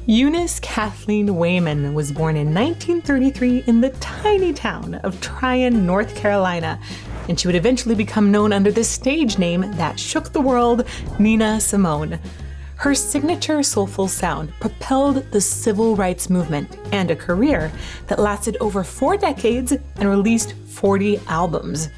Eunice Kathleen Wayman was born in 1933 in the tiny town of Tryon, North Carolina, and she would eventually become known under the stage name that shook the world, Nina Simone. Her signature soulful sound propelled the civil rights movement and a career that lasted over 4 decades and released 40 albums.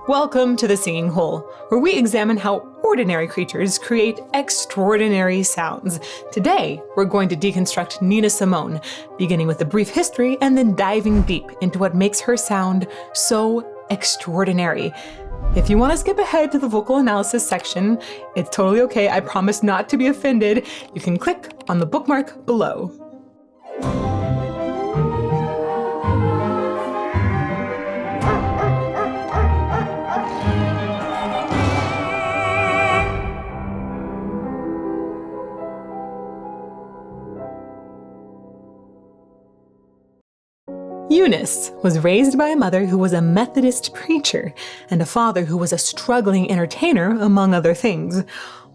Welcome to The Singing Hole, where we examine how ordinary creatures create extraordinary sounds. Today, we're going to deconstruct Nina Simone, beginning with a brief history and then diving deep into what makes her sound so extraordinary. If you want to skip ahead to the vocal analysis section, it's totally okay. I promise not to be offended. You can click on the bookmark below. Eunice was raised by a mother who was a Methodist preacher and a father who was a struggling entertainer, among other things.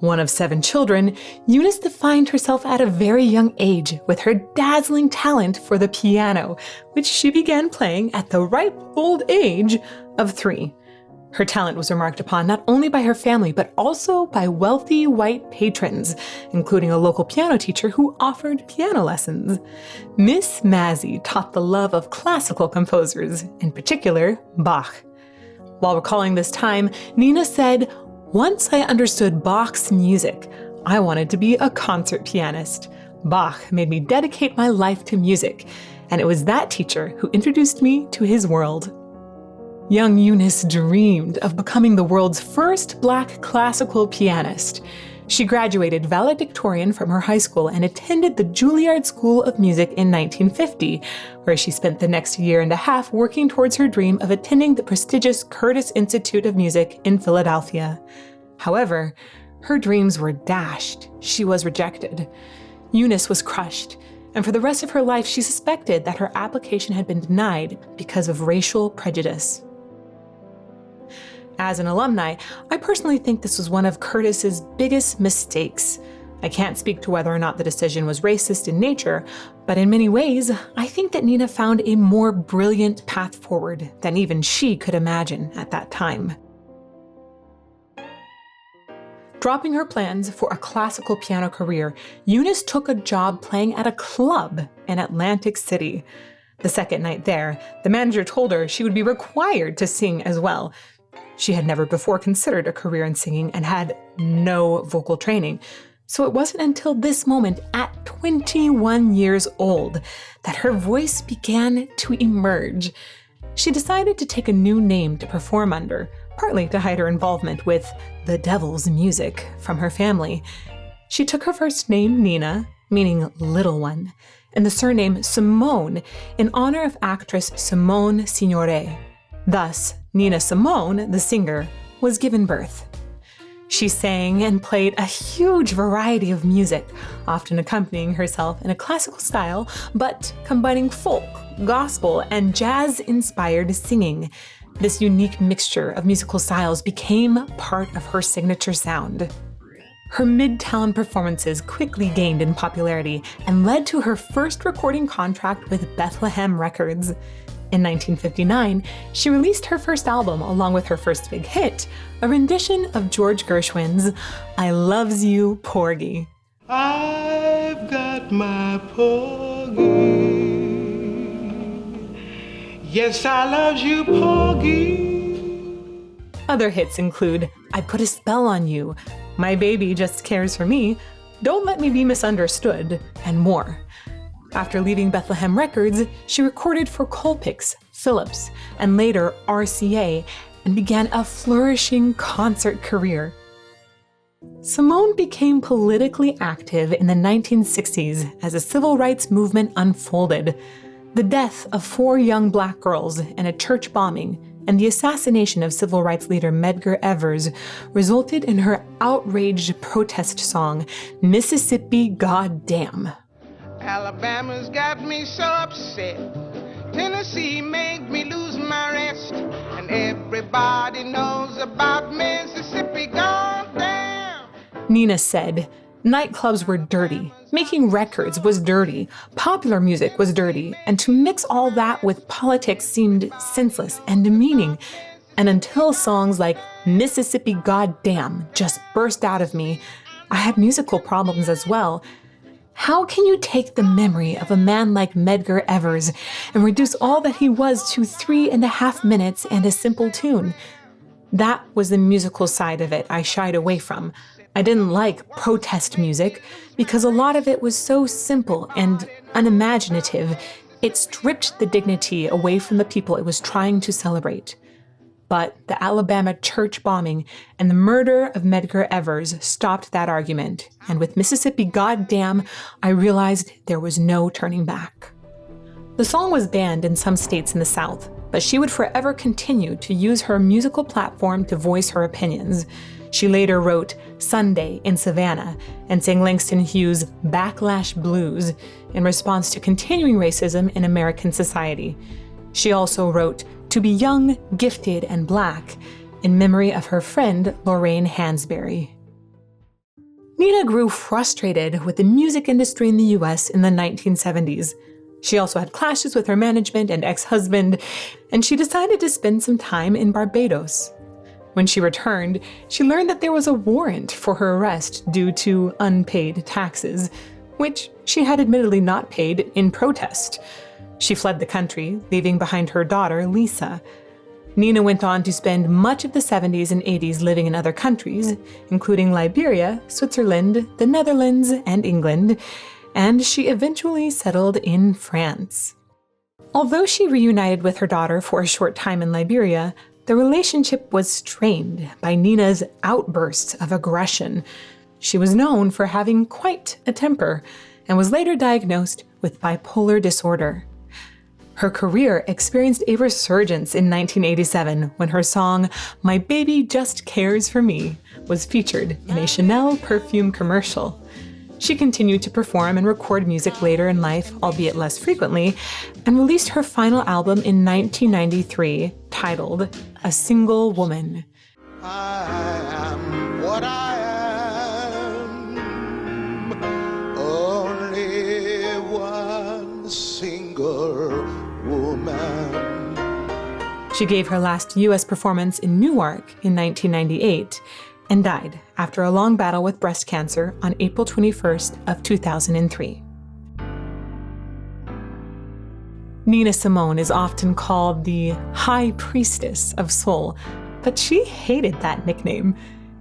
One of 7 children, Eunice defined herself at a very young age with her dazzling talent for the piano, which she began playing at the ripe old age of 3. Her talent was remarked upon not only by her family, but also by wealthy white patrons, including a local piano teacher who offered piano lessons. Miss Mazzy taught the love of classical composers, in particular, Bach. While recalling this time, Nina said, "Once I understood Bach's music, I wanted to be a concert pianist. Bach made me dedicate my life to music, and it was that teacher who introduced me to his world." Young Eunice dreamed of becoming the world's first Black classical pianist. She graduated valedictorian from her high school and attended the Juilliard School of Music in 1950, where she spent the next year and a half working towards her dream of attending the prestigious Curtis Institute of Music in Philadelphia. However, her dreams were dashed. She was rejected. Eunice was crushed, and for the rest of her life she suspected that her application had been denied because of racial prejudice. As an alumni, I personally think this was one of Curtis's biggest mistakes. I can't speak to whether or not the decision was racist in nature, but in many ways, I think that Nina found a more brilliant path forward than even she could imagine at that time. Dropping her plans for a classical piano career, Eunice took a job playing at a club in Atlantic City. The second night there, the manager told her she would be required to sing as well. She had never before considered a career in singing and had no vocal training. So it wasn't until this moment, at 21 years old, that her voice began to emerge. She decided to take a new name to perform under, partly to hide her involvement with the devil's music from her family. She took her first name, Nina, meaning little one, and the surname Simone in honor of actress Simone Signoret. Thus, Nina Simone, the singer, was given birth. She sang and played a huge variety of music, often accompanying herself in a classical style, but combining folk, gospel, and jazz-inspired singing. This unique mixture of musical styles became part of her signature sound. Her Midtown performances quickly gained in popularity and led to her first recording contract with Bethlehem Records. In 1959, she released her first album along with her first big hit, a rendition of George Gershwin's I Loves You, Porgy. I've got my Porgy. Yes, I loves you, Porgy. Other hits include I Put a Spell on You, My Baby Just Cares for Me, Don't Let Me Be Misunderstood, and more. After leaving Bethlehem Records, she recorded for Colpix, Philips, and later RCA, and began a flourishing concert career. Simone became politically active in the 1960s as the civil rights movement unfolded. The death of 4 young Black girls in a church bombing and the assassination of civil rights leader Medgar Evers resulted in her outraged protest song, Mississippi Goddamn. Alabama's got me so upset. Tennessee made me lose my rest. And everybody knows about Mississippi, goddamn. Nina said, Nightclubs were dirty, making records was dirty, popular music was dirty, and to mix all that with politics seemed senseless and demeaning. And until songs like Mississippi Goddamn just burst out of me, I had musical problems as well. How can you take the memory of a man like Medgar Evers and reduce all that he was to 3.5 minutes and a simple tune? That was the musical side of it I shied away from. I didn't like protest music because a lot of it was so simple and unimaginative. It stripped the dignity away from the people it was trying to celebrate. But the Alabama church bombing and the murder of Medgar Evers stopped that argument, and with Mississippi Goddamn, I realized there was no turning back. The song was banned in some states in the South, but she would forever continue to use her musical platform to voice her opinions. She later wrote Sunday in Savannah and sang Langston Hughes' Backlash Blues in response to continuing racism in American society. She also wrote To Be Young, Gifted, and Black in memory of her friend Lorraine Hansberry. Nina grew frustrated with the music industry in the US in the 1970s. She also had clashes with her management and ex-husband, and she decided to spend some time in Barbados. When she returned, she learned that there was a warrant for her arrest due to unpaid taxes, which she had admittedly not paid in protest. She fled the country, leaving behind her daughter, Lisa. Nina went on to spend much of the 70s and 80s living in other countries, including Liberia, Switzerland, the Netherlands, and England, and she eventually settled in France. Although she reunited with her daughter for a short time in Liberia, the relationship was strained by Nina's outbursts of aggression. She was known for having quite a temper and was later diagnosed with bipolar disorder. Her career experienced a resurgence in 1987 when her song, My Baby Just Cares for Me, was featured in a Chanel perfume commercial. She continued to perform and record music later in life, albeit less frequently, and released her final album in 1993, titled A Single Woman. I am what I am, only one single woman. She gave her last U.S. performance in Newark in 1998 and died after a long battle with breast cancer on April 21st of 2003. Nina Simone is often called the High Priestess of Soul, but she hated that nickname.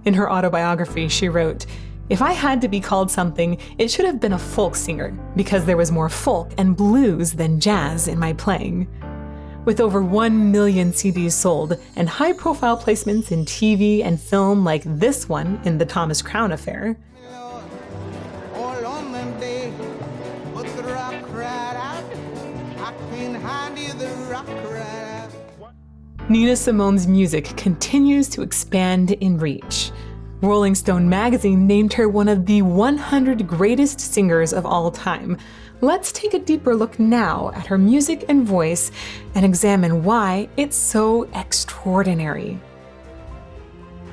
In her autobiography, she wrote, "If I had to be called something, it should have been a folk singer, because there was more folk and blues than jazz in my playing." With over 1 million CDs sold and high-profile placements in TV and film like this one in The Thomas Crown Affair, All on them day, but the rock cried out. I can't hide you, the rock cried out. Nina Simone's music continues to expand in reach. Rolling Stone magazine named her one of the 100 greatest singers of all time. Let's take a deeper look now at her music and voice and examine why it's so extraordinary.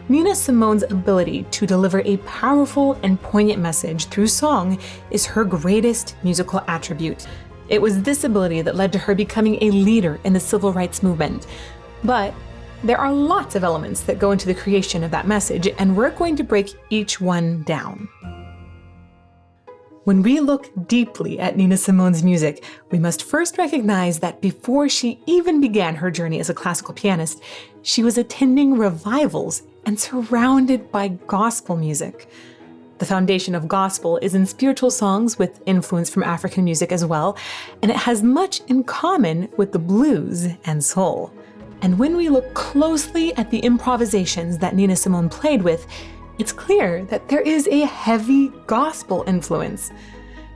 Nina Simone's ability to deliver a powerful and poignant message through song is her greatest musical attribute. It was this ability that led to her becoming a leader in the civil rights movement. But there are lots of elements that go into the creation of that message, and we're going to break each one down. When we look deeply at Nina Simone's music, we must first recognize that before she even began her journey as a classical pianist, she was attending revivals and surrounded by gospel music. The foundation of gospel is in spiritual songs with influence from African music as well, and it has much in common with the blues and soul. And when we look closely at the improvisations that Nina Simone played with, it's clear that there is a heavy gospel influence.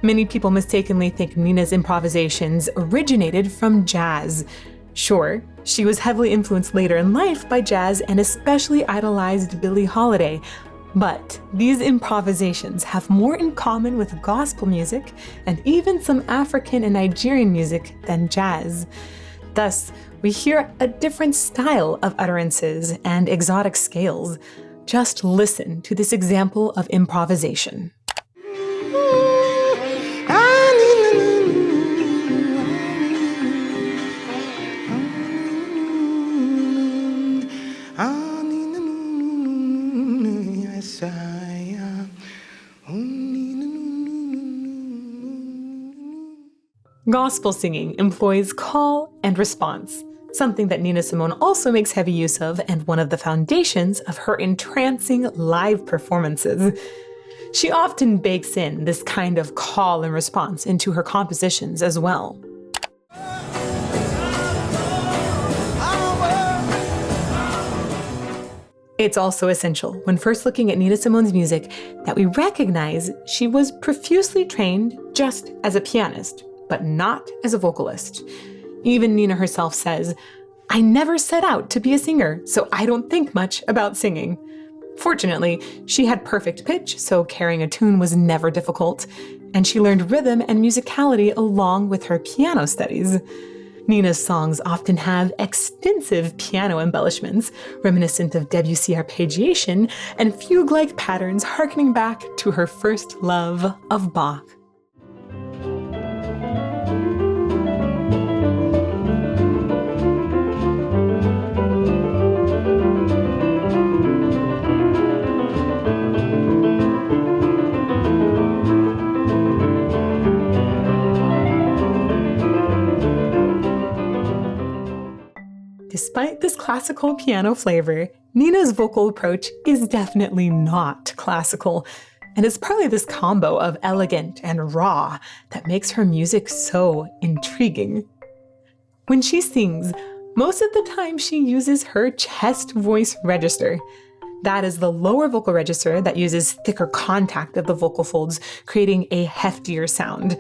Many people mistakenly think Nina's improvisations originated from jazz. Sure, she was heavily influenced later in life by jazz and especially idolized Billie Holiday, but these improvisations have more in common with gospel music and even some African and Nigerian music than jazz. Thus, we hear a different style of utterances and exotic scales. Just listen to this example of improvisation. Gospel singing employs call and response, something that Nina Simone also makes heavy use of and one of the foundations of her entrancing live performances. She often bakes in this kind of call and response into her compositions as well. It's also essential when first looking at Nina Simone's music that we recognize she was profusely trained just as a pianist, but not as a vocalist. Even Nina herself says, "I never set out to be a singer, so I don't think much about singing." Fortunately, she had perfect pitch, so carrying a tune was never difficult, and she learned rhythm and musicality along with her piano studies. Nina's songs often have extensive piano embellishments, reminiscent of Debussy arpeggiation, and fugue-like patterns harkening back to her first love of Bach. Despite this classical piano flavor, Nina's vocal approach is definitely not classical, and it's partly this combo of elegant and raw that makes her music so intriguing. When she sings, most of the time she uses her chest voice register. That is the lower vocal register that uses thicker contact of the vocal folds, creating a heftier sound.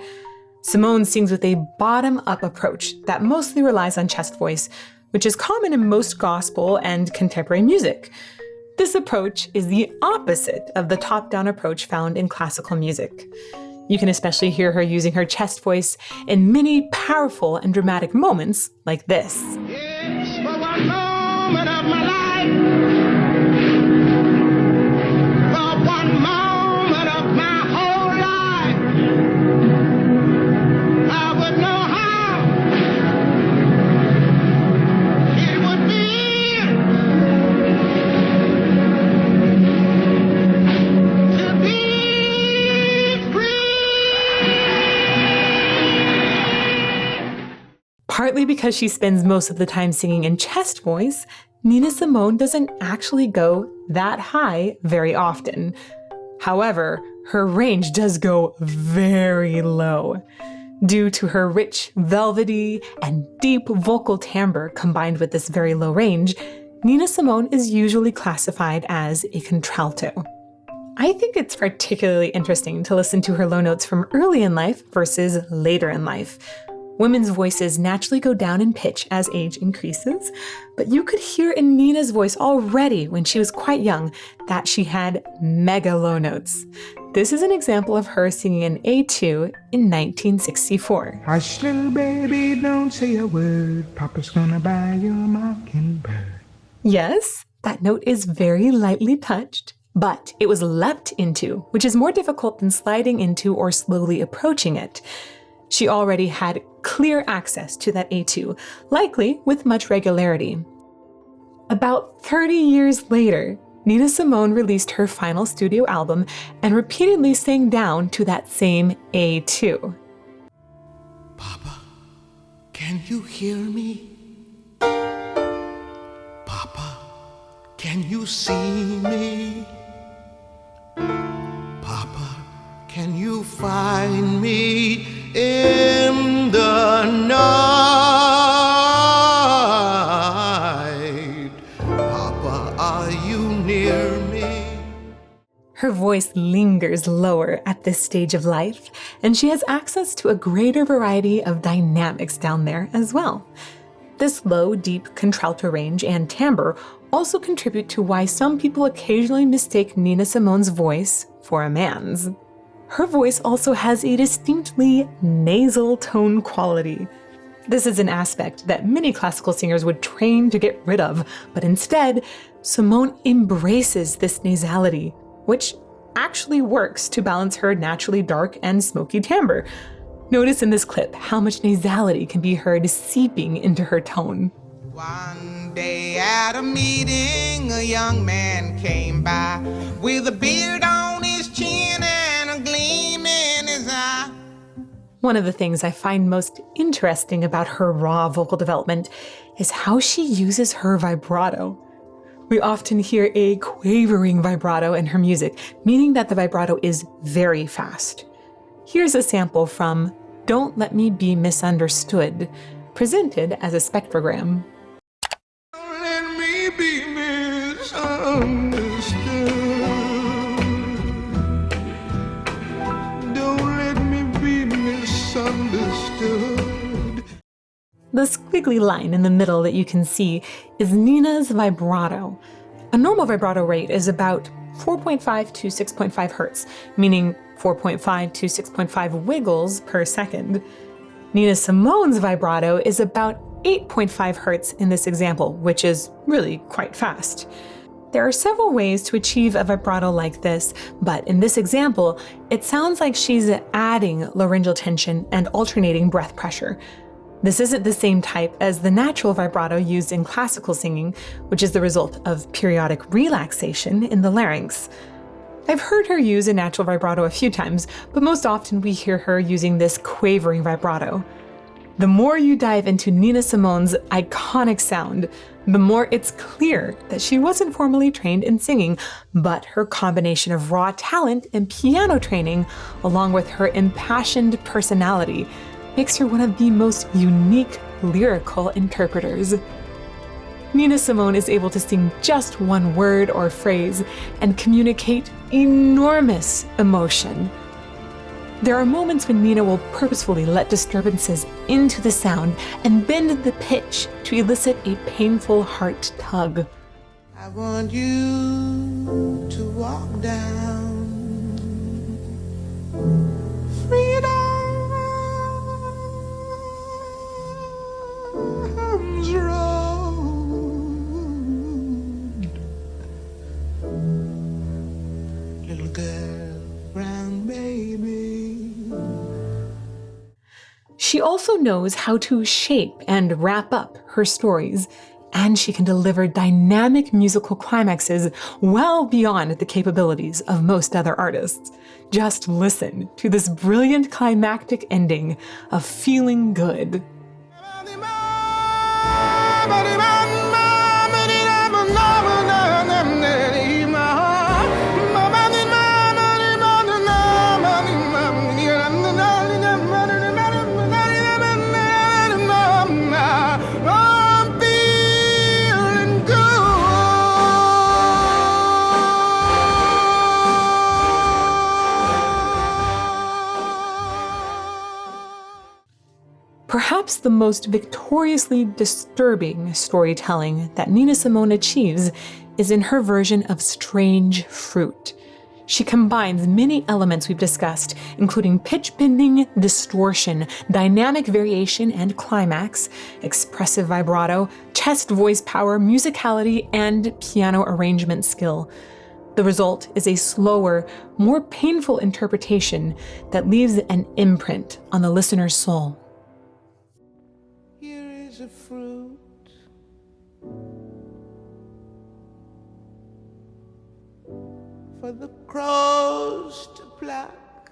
Simone sings with a bottom-up approach that mostly relies on chest voice, which is common in most gospel and contemporary music. This approach is the opposite of the top-down approach found in classical music. You can especially hear her using her chest voice in many powerful and dramatic moments like this. Yes, for one moment of my life, for one moment of my whole life, I would know how it would feel to be free. Partly because she spends most of the time singing in chest voice, Nina Simone doesn't actually go that high very often. However, her range does go very low. Due to her rich, velvety, and deep vocal timbre combined with this very low range, Nina Simone is usually classified as a contralto. I think it's particularly interesting to listen to her low notes from early in life versus later in life. Women's voices naturally go down in pitch as age increases, but you could hear in Nina's voice already when she was quite young that she had mega low notes. This is an example of her singing an A2 in 1964. Hush, little baby, don't say a word. Papa's gonna buy you a mockingbird. Yes, that note is very lightly touched, but it was leapt into, which is more difficult than sliding into or slowly approaching it. She already had clear access to that A2, likely with much regularity. About 30 years later, Nina Simone released her final studio album and repeatedly sang down to that same A2. Papa, can you hear me? Papa, can you see me? Papa, can you find me in the night? Papa, are you near me? Her voice lingers lower at this stage of life, and she has access to a greater variety of dynamics down there as well. This low, deep contralto range and timbre also contribute to why some people occasionally mistake Nina Simone's voice for a man's. Her voice also has a distinctly nasal tone quality. This is an aspect that many classical singers would train to get rid of, but instead, Simone embraces this nasality, which actually works to balance her naturally dark and smoky timbre. Notice in this clip how much nasality can be heard seeping into her tone. One day at a meeting, a young man came by with a beard on his chin and a gleam in his eye. One of the things I find most interesting about her raw vocal development is how she uses her vibrato. We often hear a quavering vibrato in her music, meaning that the vibrato is very fast. Here's a sample from Don't Let Me Be Misunderstood, presented as a spectrogram. Don't let me be misunderstood. Don't let me be misunderstood. The squiggly line in the middle that you can see is Nina's vibrato. A normal vibrato rate is about 4.5 to 6.5 hertz, meaning 4.5 to 6.5 wiggles per second. Nina Simone's vibrato is about 8.5 hertz in this example, which is really quite fast. There are several ways to achieve a vibrato like this, but in this example, it sounds like she's adding laryngeal tension and alternating breath pressure. This isn't the same type as the natural vibrato used in classical singing, which is the result of periodic relaxation in the larynx. I've heard her use a natural vibrato a few times, but most often we hear her using this quavering vibrato. The more you dive into Nina Simone's iconic sound, the more it's clear that she wasn't formally trained in singing, but her combination of raw talent and piano training, along with her impassioned personality, makes her one of the most unique lyrical interpreters. Nina Simone is able to sing just one word or phrase and communicate enormous emotion. There are moments when Nina will purposefully let disturbances into the sound and bend the pitch to elicit a painful heart tug. I want you to walk down Freedom's road. Little girl, brown baby. She also knows how to shape and wrap up her stories, and she can deliver dynamic musical climaxes well beyond the capabilities of most other artists. Just listen to this brilliant climactic ending of Feeling Good. Perhaps the most victoriously disturbing storytelling that Nina Simone achieves is in her version of Strange Fruit. She combines many elements we've discussed, including pitch bending, distortion, dynamic variation and climax, expressive vibrato, chest voice power, musicality, and piano arrangement skill. The result is a slower, more painful interpretation that leaves an imprint on the listener's soul. Here is a fruit for the crows to pluck.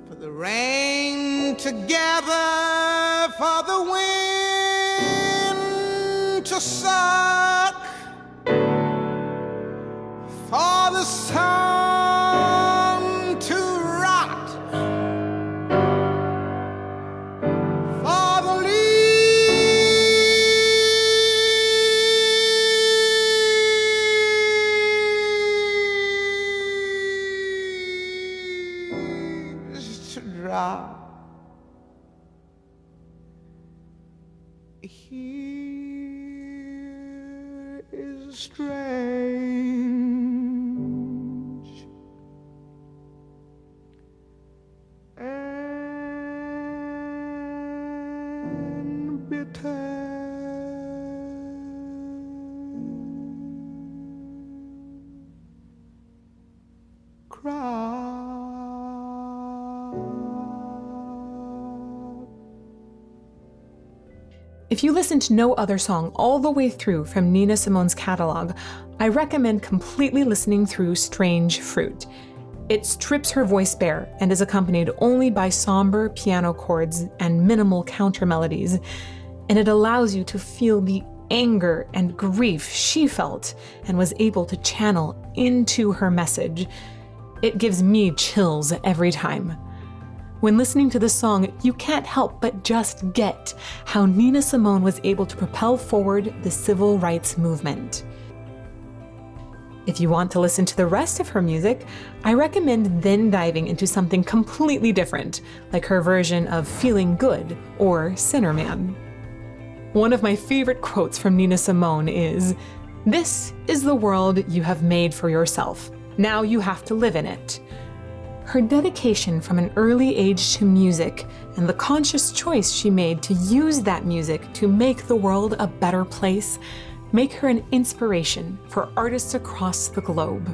For the rain to gather, for the wind to suck, for the sun to rot, for the leaves to drop. Here is strange and bitter. If you listen to no other song all the way through from Nina Simone's catalog, I recommend completely listening through Strange Fruit. It strips her voice bare and is accompanied only by somber piano chords and minimal counter melodies, and it allows you to feel the anger and grief she felt and was able to channel into her message. It gives me chills every time. When listening to the song, you can't help but just get how Nina Simone was able to propel forward the civil rights movement. If you want to listen to the rest of her music, I recommend then diving into something completely different, like her version of Feeling Good or Sinner Man. One of my favorite quotes from Nina Simone is, "This is the world you have made for yourself. Now you have to live in it." Her dedication from an early age to music and the conscious choice she made to use that music to make the world a better place make her an inspiration for artists across the globe.